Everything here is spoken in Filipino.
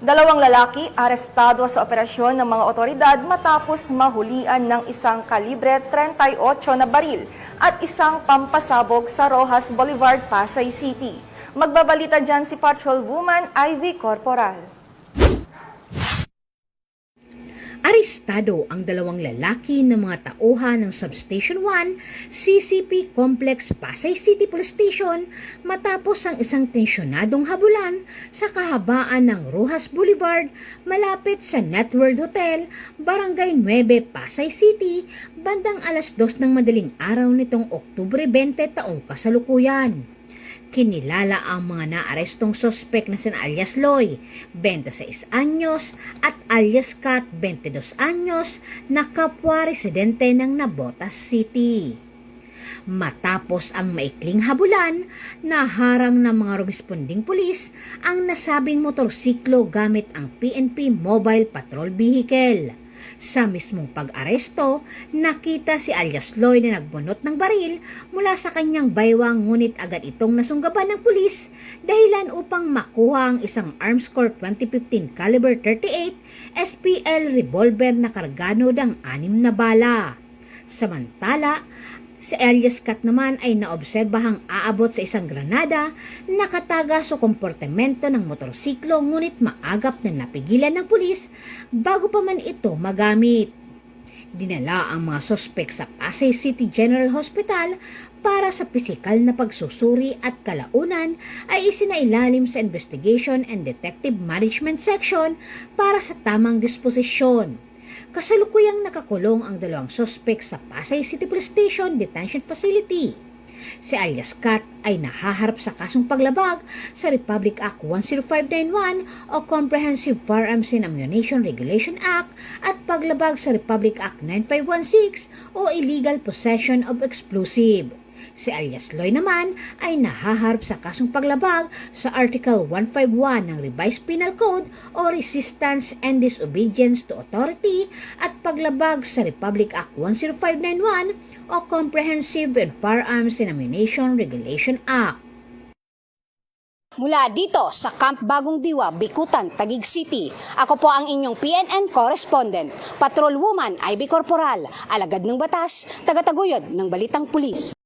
Dalawang lalaki arestado sa operasyon ng mga otoridad matapos mahulian ng isang kalibre 38 na baril at isang pampasabog sa Roxas Boulevard, Pasay City. Magbabalita dyan si Patrolwoman Ivy Corporal. Arestado ang dalawang lalaki ng mga tauhan ng Substation 1, CCP Complex Pasay City Police Station matapos ang isang tensyonadong habulan sa kahabaan ng Roxas Boulevard malapit sa Networld Hotel, Barangay 9, Pasay City, bandang alas 2 ng madaling araw nitong Oktubre 20 taong kasalukuyan. Kinilala ang mga naarestong sospek na sina alias Loy, 26 anyos, at alias Kat, 22 anyos, na kapwa residente ng Navotas City. Matapos ang maikling habulan, naharang ng mga responding pulis ang nasabing motorsiklo gamit ang PNP Mobile Patrol Vehicle. Sa mismong pag-aresto, nakita si alias Loy na nagbunot ng baril mula sa kanyang baywang, ngunit agad itong nasunggaban ng pulis dahilan upang makuha ang isang Arms Corps 2015 caliber 38 SPL revolver na kargano ng 6 na bala. Samantala, si alias Kat naman ay naobserbahang aabot sa isang granada na nakataga sa komportamento ng motorsiklo, ngunit maagap na napigilan ng pulis bago pa man ito magamit. Dinala ang mga sospek sa Pasay City General Hospital para sa pisikal na pagsusuri at kalaunan ay isinailalim sa Investigation and Detective Management Section para sa tamang disposisyon. Kasalukuyang nakakulong ang dalawang sospek sa Pasay City Police Station Detention Facility. Si alias Kat ay nahaharap sa kasong paglabag sa Republic Act 10591 o Comprehensive Firearms and Ammunition Regulation Act at paglabag sa Republic Act 9516 o Illegal Possession of Explosive. Si alias Loy naman ay nahaharap sa kasong paglabag sa Article 151 ng Revised Penal Code o Resistance and Disobedience to Authority at paglabag sa Republic Act 10591 o Comprehensive and Firearms and Ammunition Regulation Act. Mula dito sa Camp Bagong Diwa, Bikutan, Taguig City, ako po ang inyong PNN correspondent, Patrolwoman Ivy Corporal, alagad ng batas, tagataguyod ng Balitang Pulis.